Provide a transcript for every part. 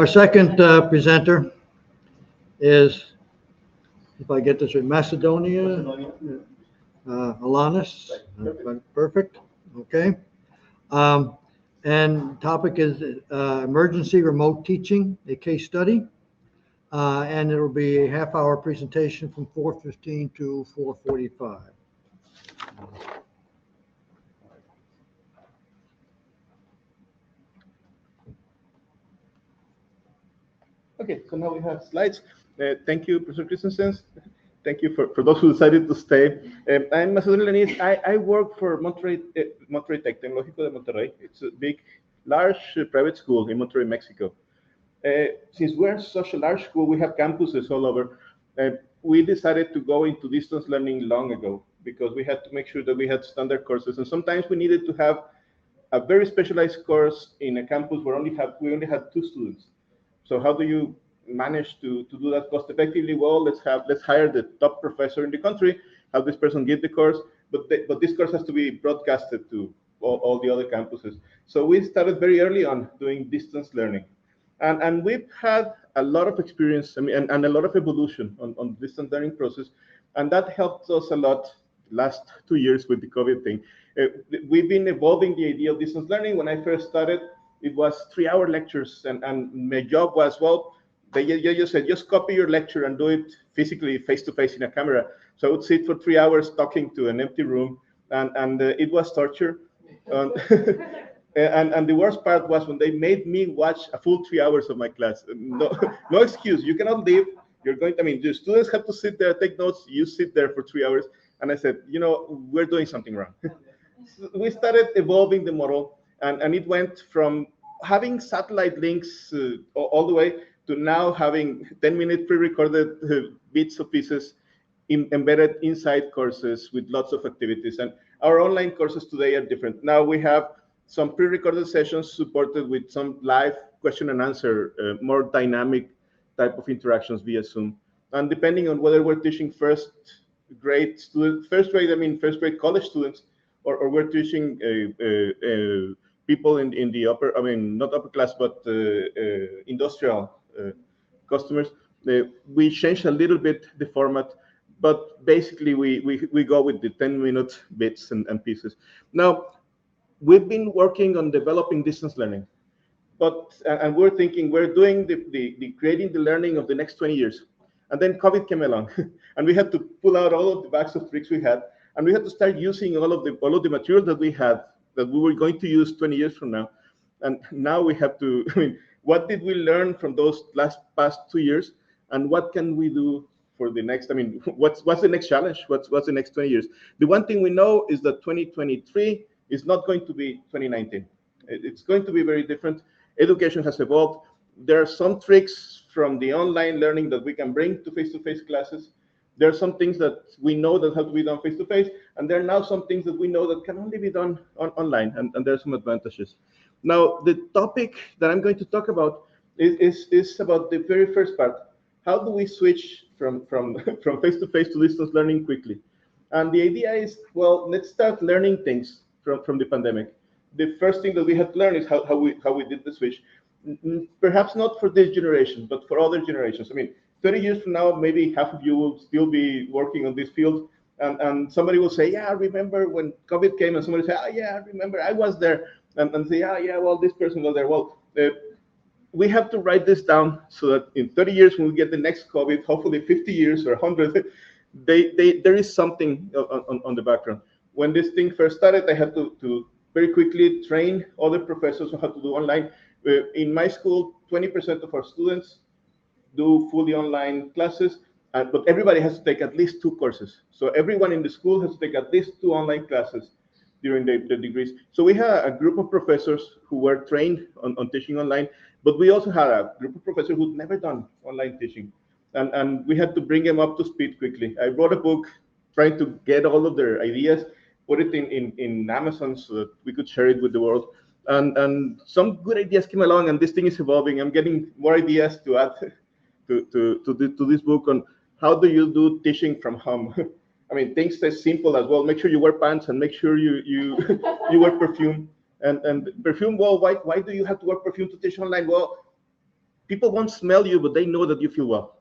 Our second presenter is, if I get this right, Macedonia Alanis. Perfect. Okay. Um, and topic is emergency remote teaching, a case study. And it'll be a half-hour presentation from 4:15 to 4:45. Okay, so now we have slides. Thank you, Professor Christensen. Thank you for those who decided to stay. I'm Macedonio Alanis. I work for Monterrey Tech, Tecnológico de Monterrey. It's a big, large private school in Monterrey, Mexico. Since we're such a large school, we have campuses all over. We decided to go into distance learning long ago because we had to make sure that we had standard courses, and sometimes we needed to have a very specialized course in a campus where we only had 2 students. So how do you manage to do that cost effectively? Well, let's hire the top professor in the country, have this person give the course, but this course has to be broadcasted to all the other campuses. So we started very early on doing distance learning. And we've had a lot of experience, and a lot of evolution on distance learning process, and that helped us a lot last 2 years with the COVID thing. We've been evolving the idea of distance learning. When I first started, it was 3-hour lectures, and my job was, well, they just said, just copy your lecture and do it physically, face-to-face in a camera. So I would sit for 3 hours talking to an empty room, and it was torture. And the worst part was when they made me watch a full 3 hours of my class. No excuse. You cannot leave. The students have to sit there, take notes. You sit there for 3 hours. And I said, we're doing something wrong. So we started evolving the model, and it went from having satellite links all the way to now having 10-minute pre-recorded bits of pieces embedded inside courses with lots of activities. And our online courses today are different. Now we have some pre-recorded sessions supported with some live question and answer, more dynamic type of interactions via Zoom. And depending on whether we're teaching first grade college students, or we're teaching people in the upper, not upper class, but industrial customers, we changed a little bit the format, but basically we go with the 10-minute bits and pieces. Now, we've been working on developing distance learning, and we're thinking we're doing the creating the learning of the next 20 years. And then COVID came along, and we had to pull out all of the bags of tricks we had, and we had to start using all of the material that we had that we were going to use 20 years from now. And now we have to, what did we learn from those past 2 years, and what can we do for the next, what's the next challenge? What's the next 20 years? The one thing we know is that 2023 is not going to be 2019. It's going to be very different. Education has evolved. There are some tricks from the online learning that we can bring to face-to-face classes. There are some things that we know that have to be done face-to-face, and there are now some things that we know that can only be done online, and there are some advantages. Now, the topic that I'm going to talk about is about the very first part. How do we switch from face-to-face to distance learning quickly? And the idea is, well, let's start learning things from the pandemic. The first thing that we have to learn is how we did the switch. Perhaps not for this generation, but for other generations. 30 years from now, maybe half of you will still be working on this field, and somebody will say, yeah, I remember when COVID came, and somebody will say, oh, yeah, I remember, I was there, and say, oh, yeah, well, this person was there. Well, we have to write this down so that in 30 years, when we get the next COVID, hopefully 50 years or 100, there is something on the background. When this thing first started, I had to very quickly train other professors on how to do online. In my school, 20% of our students do fully online classes, but everybody has to take at least 2 courses. So everyone in the school has to take at least 2 online classes during the degrees. So we had a group of professors who were trained on teaching online, but we also had a group of professors who'd never done online teaching. And we had to bring them up to speed quickly. I wrote a book trying to get all of their ideas, put it in Amazon so that we could share it with the world. And some good ideas came along, and this thing is evolving. I'm getting more ideas to add to this book on how do you do teaching from home. Things as simple as, well, make sure you wear pants, and make sure you wear perfume. And perfume, well, why do you have to wear perfume to teach online? Well, people won't smell you, but they know that you feel well.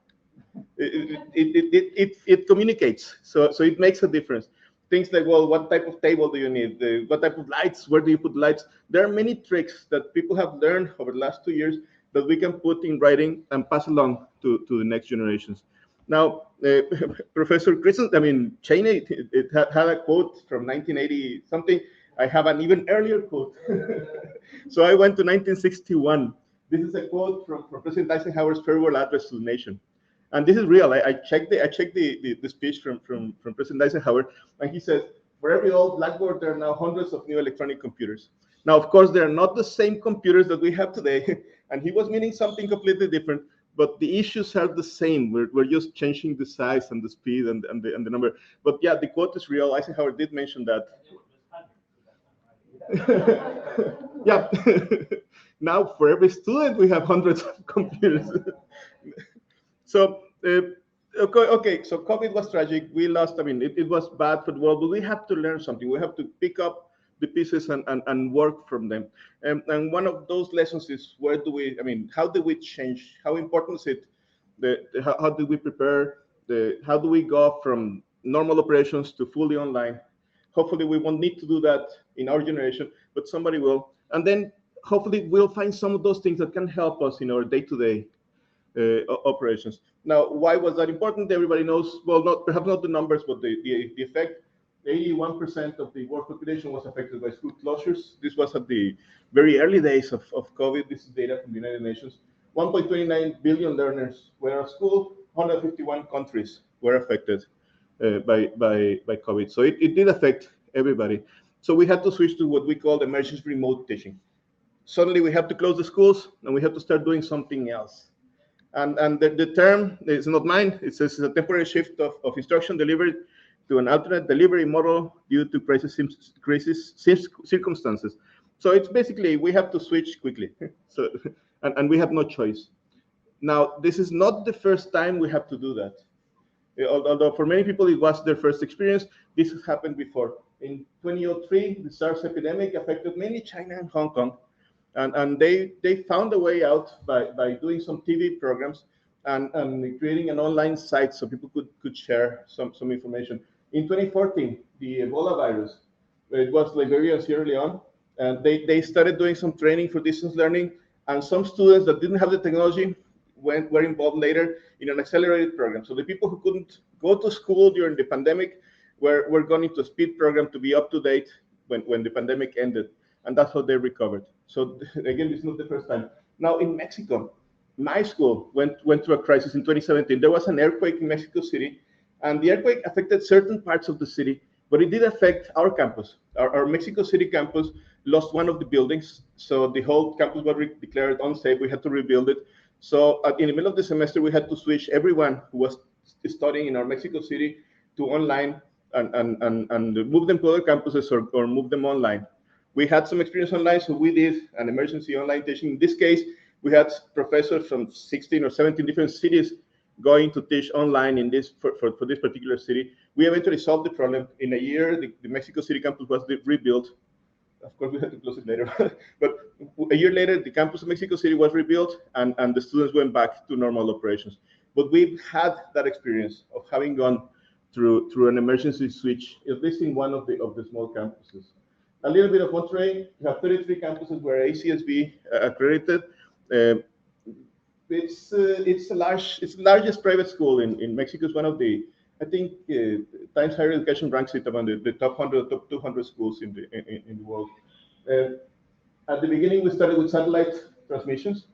It communicates, so it makes a difference. Things like, well, what type of table do you need? What type of lights? Where do you put lights? There are many tricks that people have learned over the last 2 years that we can put in writing and pass along to the next generations. Now, Professor Christensen, I mean, Cheney, it had a quote from 1980 something. I have an even earlier quote. So I went to 1961. This is a quote from President Eisenhower's farewell address to the nation. And this is real. I checked the speech from President Eisenhower, and he says, for every old blackboard, there are now hundreds of new electronic computers. Now, of course, they're not the same computers that we have today, and he was meaning something completely different, but the issues are the same. We're just changing the size and the speed and the number. But yeah, the quote is real. Eisenhower did mention that. Yeah. Now, for every student, we have hundreds of computers. So, okay, so COVID was tragic. We lost, I mean, it was bad for the world, but we have to learn something. We have to pick up the pieces and work from them. And one of those lessons is how do we change? How important is it? How do we prepare? How do we go from normal operations to fully online? Hopefully, we won't need to do that in our generation, but somebody will. And then hopefully, we'll find some of those things that can help us in our day-to-day operations. Now, why was that important? Everybody knows, well, perhaps not the numbers, but the effect. 81% of the world population was affected by school closures. This was at the very early days of COVID. This is data from the United Nations. 1.29 billion learners were at school. 151 countries were affected by COVID. So it did affect everybody. So we had to switch to what we call emergency remote teaching. Suddenly we have to close the schools and we have to start doing something else. And the term is not mine. It says it's a temporary shift of instruction delivery to an alternate delivery model due to crisis circumstances. So it's basically we have to switch quickly. So and we have no choice. Now, this is not the first time we have to do that. Although for many people it was their first experience, this has happened before. In 2003, the SARS epidemic affected mainly China and Hong Kong. And they found a way out by doing some TV programs and creating an online site so people could share some information. In 2014, the Ebola virus, it was Liberia and Sierra Leone, and they started doing some training for distance learning, and some students that didn't have the technology were involved later in an accelerated program. So the people who couldn't go to school during the pandemic were going into a speed program to be up to date when the pandemic ended. And that's how they recovered. So again, this is not the first time. Now in Mexico, my school went through a crisis in 2017. There was an earthquake in Mexico City, and the earthquake affected certain parts of the city, but it did affect our campus. Our Mexico City campus lost one of the buildings, so the whole campus was declared unsafe. We had to rebuild it. So in the middle of the semester, we had to switch everyone who was studying in our Mexico City to online and move them to other campuses or move them online. We had some experience online, so we did an emergency online teaching. In this case, we had professors from 16 or 17 different cities going to teach online in this for this particular city. We eventually solved the problem. In a year, the Mexico City campus was rebuilt. Of course, we had to close it later. But a year later, the campus of Mexico City was rebuilt, and the students went back to normal operations. But we've had that experience of having gone through an emergency switch, at least in one of the small campuses. A little bit of Monterrey. We have 33 campuses where ACSB accredited. It's the largest private school in Mexico. It's one of the, I think, Times Higher Education ranks it among the top 100, top 200 schools in the world. At the beginning, we started with satellite transmissions.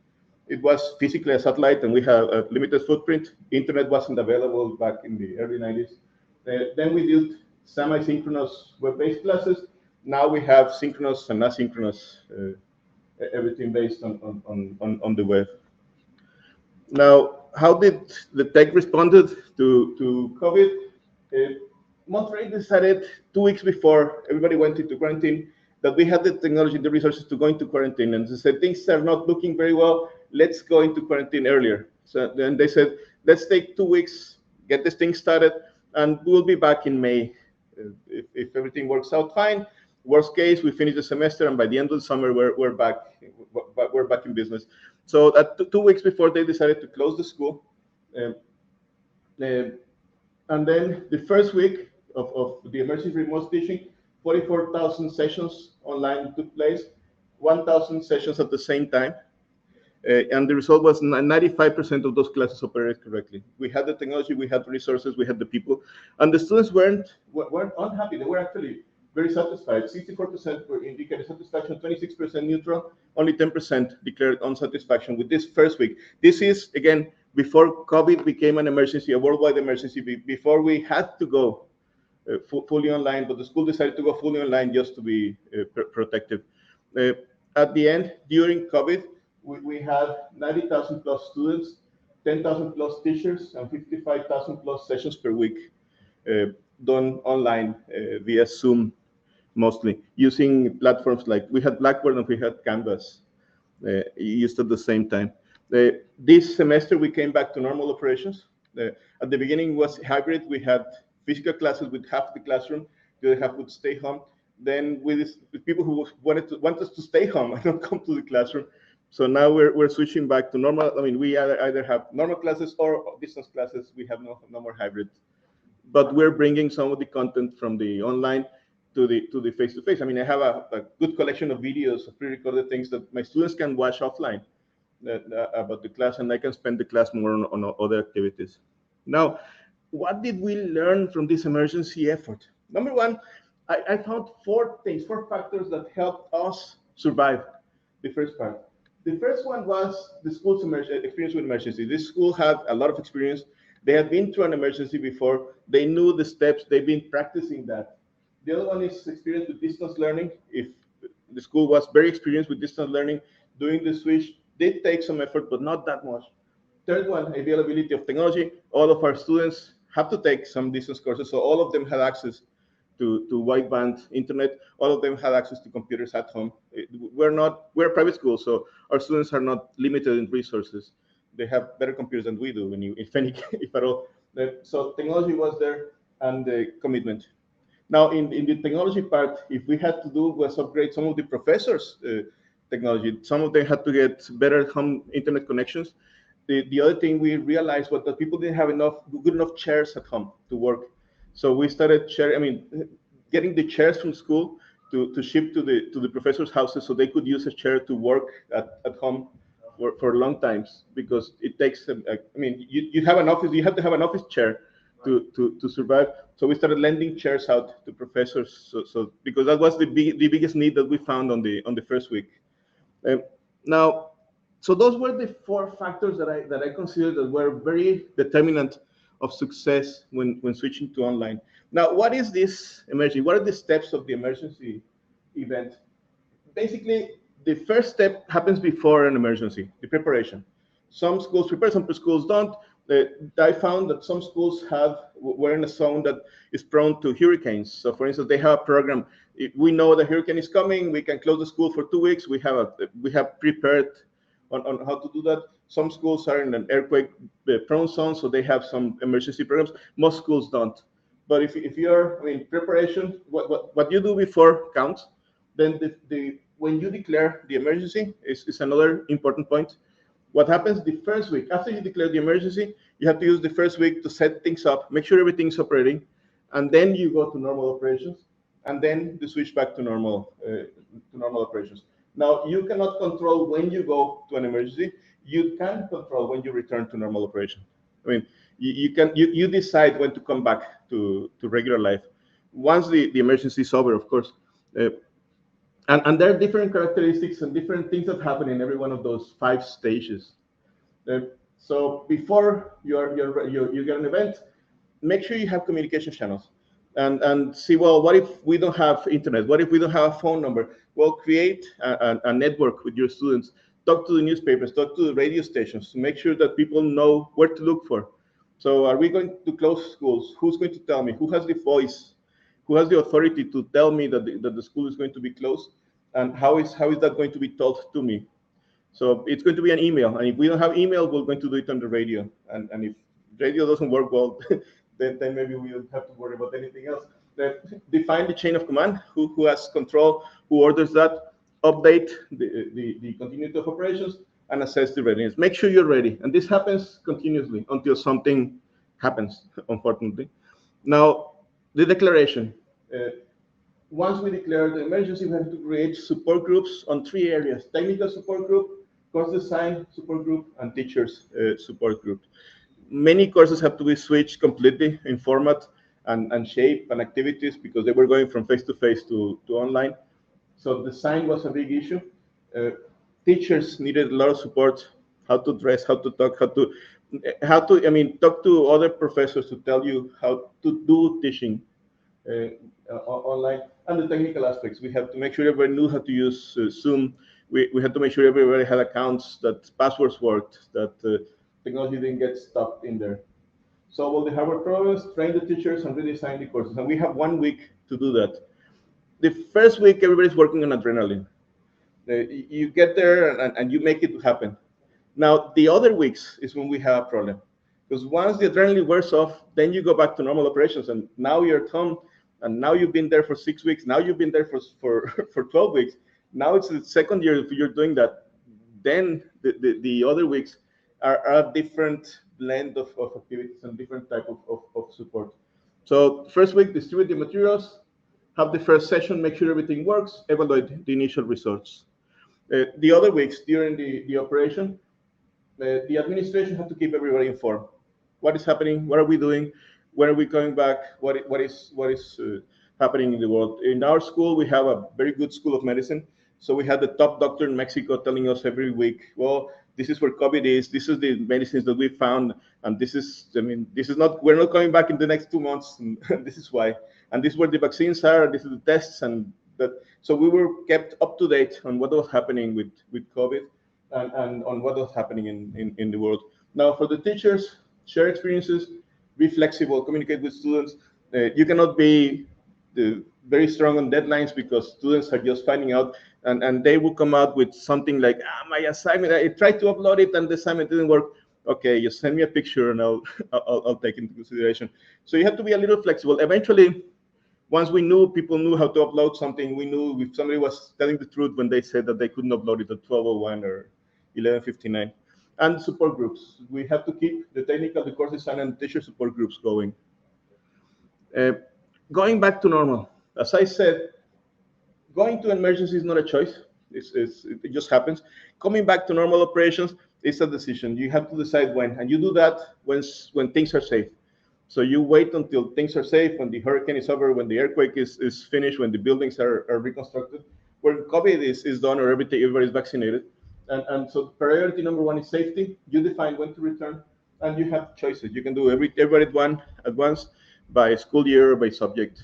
It was physically a satellite, and we have a limited footprint. Internet wasn't available back in the early 90s. Then we did semi-synchronous web-based classes. Now we have synchronous and asynchronous, everything based on the web. Now, how did the tech responded to COVID? Monterrey decided 2 weeks before everybody went into quarantine that we had the technology and the resources to go into quarantine. And they said, things are not looking very well. Let's go into quarantine earlier. So then they said, let's take 2 weeks, get this thing started, and we'll be back in May. If everything works out fine. Worst case, we finish the semester, and by the end of the summer, we're back in business. So 2 weeks before, they decided to close the school. Um, uh, and then the first week of the emergency remote teaching, 44,000 sessions online took place, 1,000 sessions at the same time. And the result was 95% of those classes operated correctly. We had the technology, we had the resources, we had the people, and the students weren't unhappy. They were actually very satisfied. 64% were indicated satisfaction, 26% neutral, only 10% declared unsatisfaction with this first week. This is, again, before COVID became an emergency, a worldwide emergency, before we had to go fully online, but the school decided to go fully online just to be protective. At the end, during COVID, we had 90,000 plus students, 10,000 plus teachers, and 55,000 plus sessions per week done online via Zoom, mostly using platforms like we had Blackboard and we had Canvas used at the same time. This semester, we came back to normal operations. At the beginning was hybrid. We had physical classes with half the classroom, the other half would stay home. Then with people who want us to stay home and not come to the classroom. So now we're switching back to normal. I mean, we either have normal classes or distance classes. We have no more hybrid. But we're bringing some of the content from the online to the face-to-face. I mean, I have a good collection of videos of pre-recorded things that my students can watch offline about the class, and I can spend the class more on other activities. Now, what did we learn from this emergency effort? Number one, I found four factors that helped us survive the first part. The first one was the school's experience with emergency. This school had a lot of experience. They had been through an emergency before. They knew the steps. They've been practicing that. The other one is experience with distance learning. If the school was very experienced with distance learning, doing the switch did take some effort, but not that much. Third one, availability of technology. All of our students have to take some distance courses, so all of them had access to wideband internet. All of them had access to computers at home. We're a private school, so our students are not limited in resources. They have better computers than we do, if at all. So technology was there, and the commitment. Now, in the technology part, if we had to do was upgrade some of the professors' technology. Some of them had to get better home internet connections. The other thing we realized was that people didn't have good enough chairs at home to work. So we started getting the chairs from school to ship to the professors' houses so they could use a chair to work at home for long times, because it takes you have an office, you have to have an office chair to survive. So we started lending chairs out to professors, so because that was the biggest need that we found on the first week. Now, so those were the four factors that I consider that were very determinant of success when switching to online. Now, what is this emergency? What are the steps of the emergency event? Basically, the first step happens before an emergency, the preparation. Some schools prepare, some schools don't. I found that some schools were in a zone that is prone to hurricanes. So, for instance, they have a program. If we know the hurricane is coming, we can close the school for 2 weeks. We have prepared on how to do that. Some schools are in an earthquake prone zone, so they have some emergency programs. Most schools don't. But if you're preparation, what you do before counts. Then when you declare the emergency is another important point. What happens the first week after you declare the emergency, you have to use the first week to set things up, make sure everything's operating, and then you go to normal operations, and then you switch back to normal operations. Now, you cannot control when you go to an emergency. You can control when you return to normal operation. I mean, you decide when to come back to regular life once the emergency is over, of course. And there are different characteristics and different things that happen in every one of those 5 stages. So before you get an event, make sure you have communication channels, and see, well, what if we don't have internet? What if we don't have a phone number? Well, create a network with your students. Talk to the newspapers, talk to the radio stations to make sure that people know where to look for. So are we going to close schools? Who's going to tell me? Who has the voice? Who has the authority to tell me that the school is going to be closed? And how is that going to be told to me? So it's going to be an email. And if we don't have email, we're going to do it on the radio. And if radio doesn't work well, then maybe we don't have to worry about anything else. Define the chain of command, who has control, who orders that, update the continuity of operations, and assess the readiness. Make sure you're ready. And this happens continuously until something happens, unfortunately. Now, the declaration. Once we declare the emergency, we have to create support groups on 3 areas: technical support group, course design support group, and teachers support group. Many courses have to be switched completely in format and shape and activities because they were going from face-to-face to online. So design was a big issue. Uh, Teachers needed a lot of support, how to dress, how to talk, I mean, talk to other professors to tell you how to do teaching online, and the technical aspects. We have to make sure everybody knew how to use Zoom. We had to make sure everybody had accounts, that passwords worked, that technology didn't get stuck in there. Solve all the hardware problems, train the teachers, and redesign the courses. And we have 1 week to do that. The first week, everybody's working on adrenaline. You get there and you make it happen. Now, the other weeks is when we have a problem. Because once the adrenaline wears off, then you go back to normal operations. And now you're at home, and now you've been there for 6 weeks. Now you've been there for 12 weeks. Now it's the second year if you're doing that. Then the other weeks are a different blend of activities and different type of support. So first week, distribute the materials, have the first session, make sure everything works, evaluate the initial results. The other weeks during the operation, the administration had to keep everybody informed. What is happening? What are we doing? When are we coming back? What is happening in the world? In our school, we have a very good school of medicine. So we had the top doctor in Mexico telling us every week, well, this is where COVID is. This is the medicines that we found, and this is, I mean, this is not. We're not coming back in the next 2 months, and this is why. And this is where the vaccines are. This is the tests, and that. So we were kept up to date on what was happening with COVID, and on what was happening in the world. Now, for the teachers, share experiences, be flexible, communicate with students. You cannot be very strong on deadlines because students are just finding out, and they will come out with something like, my assignment, I tried to upload it and the assignment didn't work. Okay, just send me a picture and I'll take it into consideration. So you have to be a little flexible. Eventually, once people knew how to upload something, we knew if somebody was telling the truth when they said that they couldn't upload it at 12:01 or 11:59. And support groups. We have to keep the technical, the course design, and teacher support groups going. Going back to normal. As I said, going to emergency is not a choice. It just happens. Coming back to normal operations is a decision. You have to decide when, and you do that when things are safe. So you wait until things are safe, when the hurricane is over, when the earthquake is finished, when the buildings are reconstructed, when COVID is done or everybody's vaccinated. And so priority number 1 is safety. You define when to return, and you have choices. You can do everybody at once, by school year or by subject.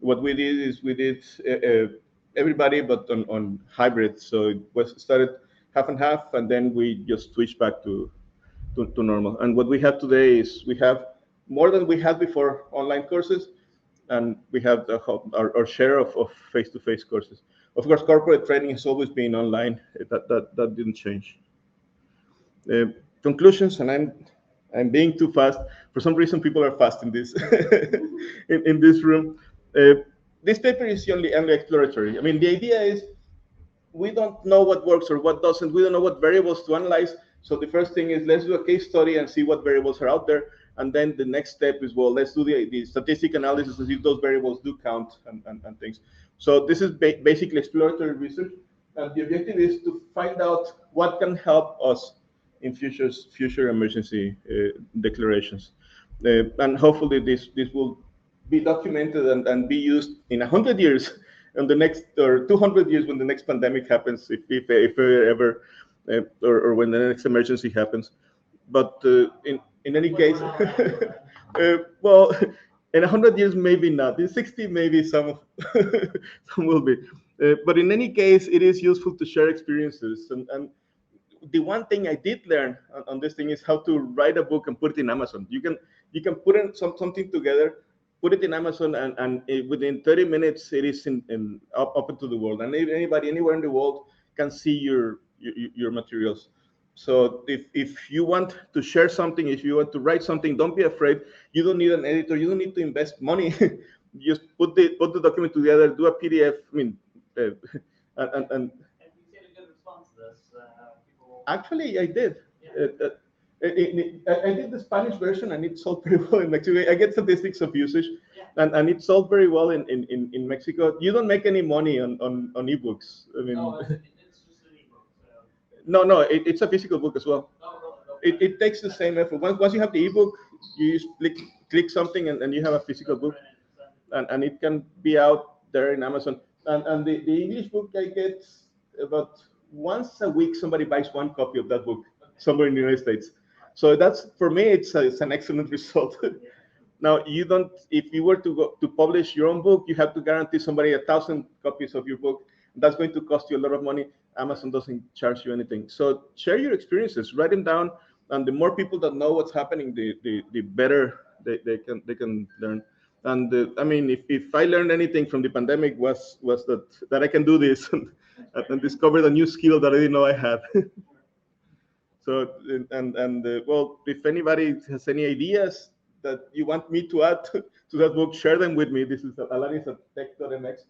What we did is we did everybody, but on hybrid. So it was started half and half, and then we just switched back to normal. And what we have today is we have more than we had before online courses, and we have our share of face-to-face courses. Of course, corporate training has always been online. That didn't change. Conclusions, and I'm being too fast. For some reason, people are fast in this in this room. This paper is only exploratory. I mean, the idea is we don't know what works or what doesn't. We don't know what variables to analyze. So the first thing is let's do a case study and see what variables are out there. And then the next step is, well, let's do the statistic analysis and see if those variables do count and things. So this is basically exploratory research. And the objective is to find out what can help us in future emergency declarations. And hopefully this will be documented and be used in 100 years in the next, or 200 years when the next pandemic happens, if ever, or when the next emergency happens. But in any case, well, in 100 years, maybe not. In 60, maybe some will be. But in any case, it is useful to share experiences. And the one thing I did learn on this thing is how to write a book and put it in Amazon. You can put in something together, put it in Amazon, and within 30 minutes, it is up to the world. And anybody anywhere in the world can see your materials. So if you want to share something, if you want to write something, don't be afraid. You don't need an editor. You don't need to invest money. Just put the document together, do a PDF. I mean, and you see a good response to this. Actually, I did. I did the Spanish version, and it sold pretty well in Mexico. I get statistics of usage, and it sold very well in Mexico. You don't make any money on ebooks. I mean, No, it's just an ebook. So. no, it's a physical book as well. It takes the same effort. Once you have the ebook, you just click something, and you have a physical book, and it can be out there in Amazon. And the English book, I get about once a week somebody buys one copy of that book somewhere in the United States. So that's, for me, it's an excellent result. Now, you don't, if you were to go to publish your own book, you have to guarantee somebody 1,000 copies of your book. That's going to cost you a lot of money. Amazon doesn't charge you anything. So share your experiences, write them down, and the more people that know what's happening, the better they can learn. And I mean, if I learned anything from the pandemic was that I can do this and discovered a new skill that I didn't know I had. So well, if anybody has any ideas that you want me to add to that book, share them with me. This is alanis@tech.mx,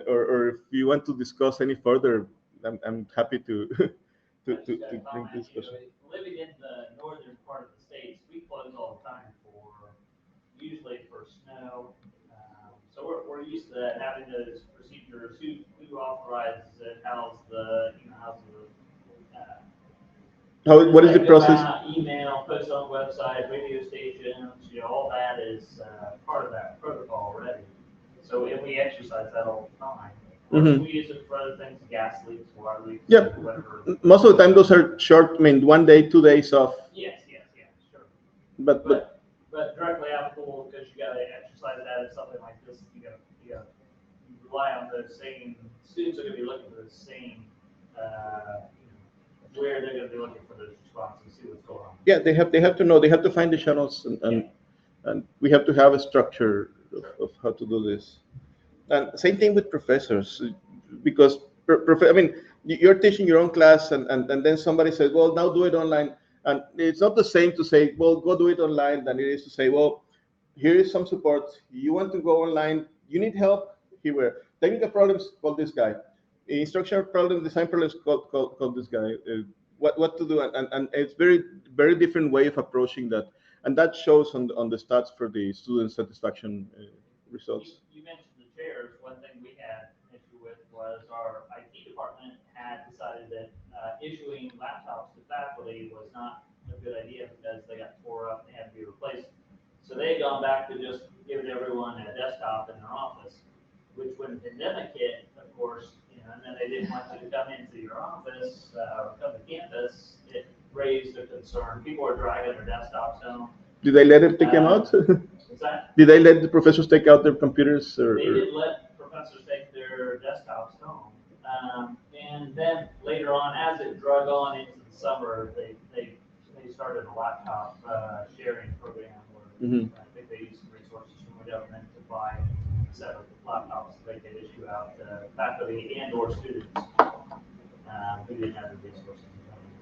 or if you want to discuss any further, I'm happy to link this question. Living in the northern part of the states, we close all the time usually for snow. So we're used to having those procedures. Who authorizes it? How's the What is the process? Email, post on website, radio stations, all that is part of that protocol already. So if we exercise that all the time. We use it for other things, gas leaks, water leaks, whatever. Most of the time those are short, 1 day, 2 days off. Yes, sure. But directly applicable, because you gotta exercise that in something like this, you gotta rely on those same, students are gonna be looking for the same, where they're going to be looking for those responses, see what's going on. Yeah, they have to know. They have to find the channels, and we have to have a structure of how to do this. And same thing with professors, because I mean, you're teaching your own class, and then somebody says, well, now do it online, and it's not the same to say, well, go do it online, than it is to say, well, here is some support. You want to go online? You need help? Here we are. Technical problems, call this guy. Instructional problems, design problems, call this guy. What to do, and it's very different way of approaching that, and that shows on the stats for the student satisfaction results. You mentioned the chairs. One thing we had an issue with was our IT department had decided that issuing laptops to faculty was not a good idea because they got tore up and had to be replaced. So they had gone back to just giving everyone a desktop in their office, which when the pandemic hit, of course, and then they didn't want you to come into your office or come to campus, it raised a concern. People are dragging their desktops home. Did they let them take them out? What's that? Did they let the professors take out their computers? They did let professors take their desktops home. And then later on, as it drug on into the summer, they started a laptop sharing program where I think they used some resources from the government to buy a set of laptops that they could issue out to faculty and or students who didn't have the resources.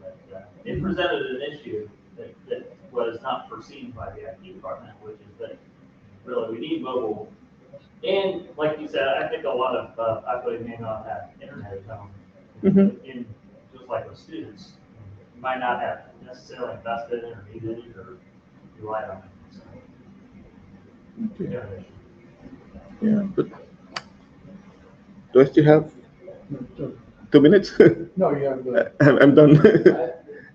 But it presented an issue that was not foreseen by the IT department, which is that really we need mobile. And like you said, I think a lot of faculty may not have internet at home. In, just like with students, you might not have necessarily invested in or needed it or relied on it. So, yeah, but do I still have 2 minutes? No, you have the. I'm done.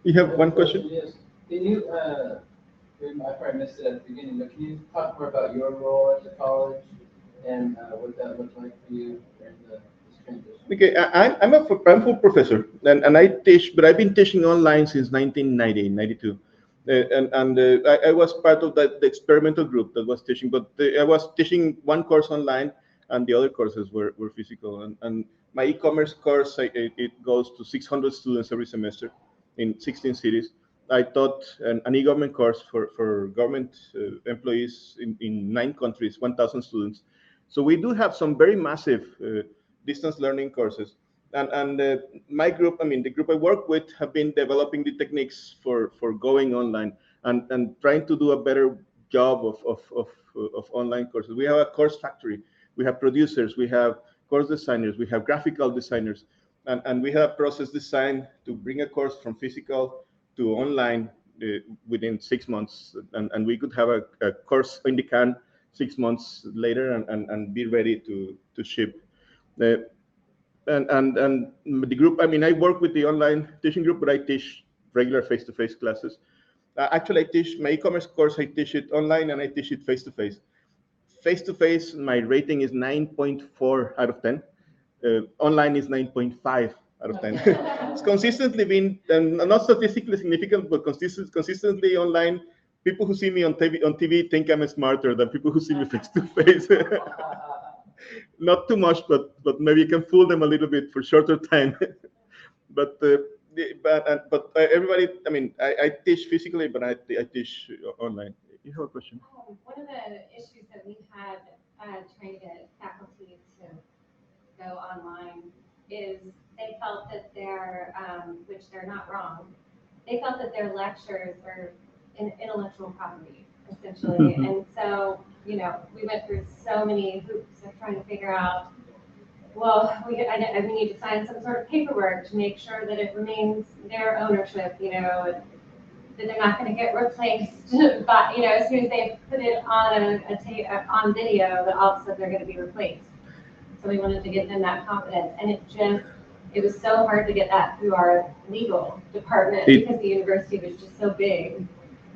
You have one question? Yes. Can you, I probably missed it at the beginning, but can you talk more about your role at the college and what that looked like for you during this transition? Okay, I'm a full professor, and I teach, but I've been teaching online since 1990, 92. I was part of the experimental group that was teaching, but I was teaching one course online, and the other courses were physical. And my e-commerce course, it goes to 600 students every semester in 16 cities. I taught an e-government course for government employees in 9 countries, 1,000 students. So we do have some very massive distance learning courses. And my group, I mean, the group I work with, have been developing the techniques for going online and trying to do a better job of online courses. We have a course factory. We have producers. We have course designers. We have graphical designers. And we have a process designed to bring a course from physical to online within 6 months. And we could have a course in the can 6 months later and be ready to ship. And the group, I mean, I work with the online teaching group, but I teach regular face-to-face classes. Actually, I teach my e-commerce course, I teach it online and I teach it face-to-face. Face-to-face, my rating is 9.4 out of 10. Online is 9.5 out of 10. It's consistently been, and not statistically significant, but consistently online. People who see me on TV think I'm smarter than people who see me face-to-face. Not too much, but maybe you can fool them a little bit for shorter time. but everybody, I mean, I teach physically, but I teach online. You have a question? One of the issues that we've had trying to get faculty to go online is they felt that their, which they're not wrong, they felt that their lectures are intellectual property, essentially. And so, you know, we went through so many hoops of trying to figure out, well, we need to sign some sort of paperwork to make sure that it remains their ownership, you know, that they're not going to get replaced, but, you know, as soon as they put it on on video, that all of a sudden they're going to be replaced. So we wanted to give them that confidence, and it was so hard to get that through our legal department because the university was just so big.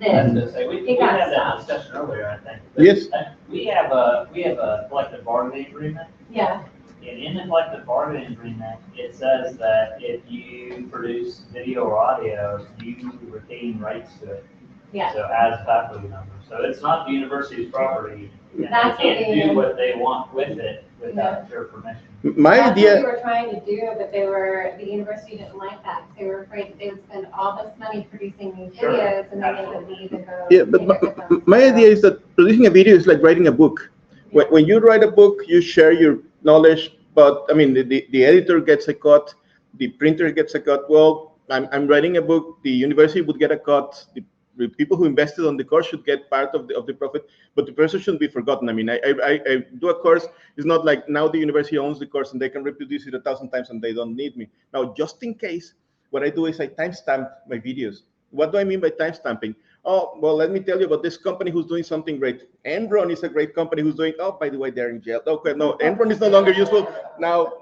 I was gonna say, we got had that stopped. discussion earlier, I think. Yes. We have a collective bargaining agreement, Yeah, and in the collective bargaining agreement, it says that if you produce video or audio, you retain rights to it. yeah. So as faculty members, so it's not the university's property, and they That's what can't we- do what they want with it without your permission. My That's what we idea, were trying to do, but the university didn't like that. They were afraid that they would spend all this money producing these Sure, videos and then they would absolutely. leave and go. yeah, but take it with them. my idea is that producing a video is like writing a book. When you write a book, you share your knowledge, but I mean, the editor gets a cut, the printer gets a cut. Well, I'm writing a book, the university would get a cut, the people who invested on the course should get part of the profit, but the person shouldn't be forgotten. I mean, I do a course, it's not like now the university owns the course and they can reproduce it 1,000 times and they don't need me. Now, just in case, what I do is I timestamp my videos. What do I mean by timestamping? Oh, well, let me tell you about this company who's doing something great. Enron is a great company who's doing, oh, by the way, they're in jail. Okay, no, Enron is no longer useful. Now,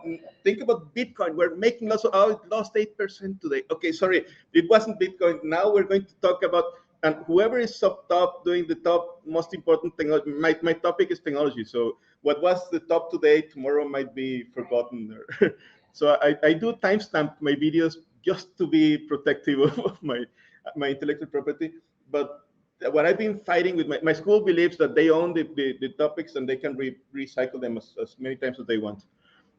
think about Bitcoin. We're making lots of, oh, it lost 8% today. Okay, sorry, it wasn't Bitcoin. Now we're going to talk about, and whoever is up top doing the top most important technology, my topic is technology. So what was the top today, tomorrow might be forgotten. So I do timestamp my videos just to be protective of my intellectual property. But what I've been fighting with my school believes that they own the topics and they can recycle them as many times as they want.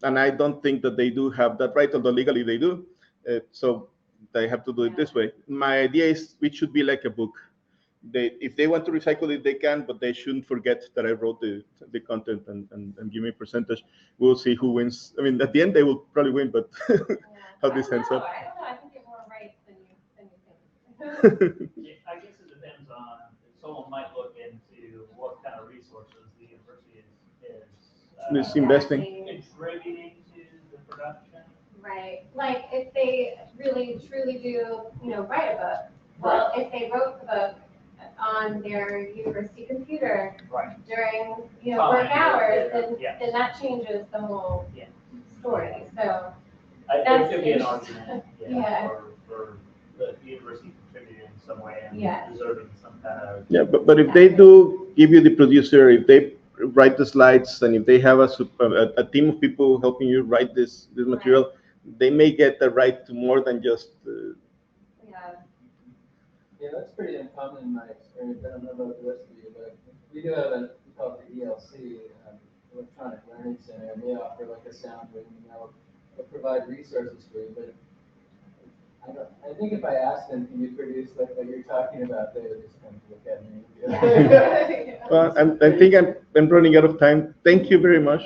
And I don't think that they do have that right, although legally they do. So they have to do it this way. My idea is it should be like a book. If they want to recycle it, they can, but they shouldn't forget that I wrote the content and give me a percentage. We'll see who wins. I mean, at the end, they will probably win, but how this ends up. I don't know, I think you're more right than you think. Yeah, I guess it depends on, someone might look into what kind of resources the university It's investing. contributing to the production. Right, like if they really truly do, you know, write a book. Well, if they wrote the book on their university computer Right. during, you know, work Time, hours, yeah. then that changes the whole Yeah. story, so. There That's could be an interesting. argument, Yeah. for the university contributing in some way and Yeah. deserving some kind of. Yeah, but if they do give you the producer, if they write the slides, and if they have a team of people helping you write this material, they may get the right to more than just. Yeah, Yeah, that's pretty uncommon in my experience. I don't know about the rest of you, but we do have we call it the ELC, Electronic Learning Center, and they offer like a sound room, and they'll provide resources for you. But I think if I asked them, can you produce like what you're talking about, they would just kind of look at me. Well, I think I'm running out of time. Thank you very much.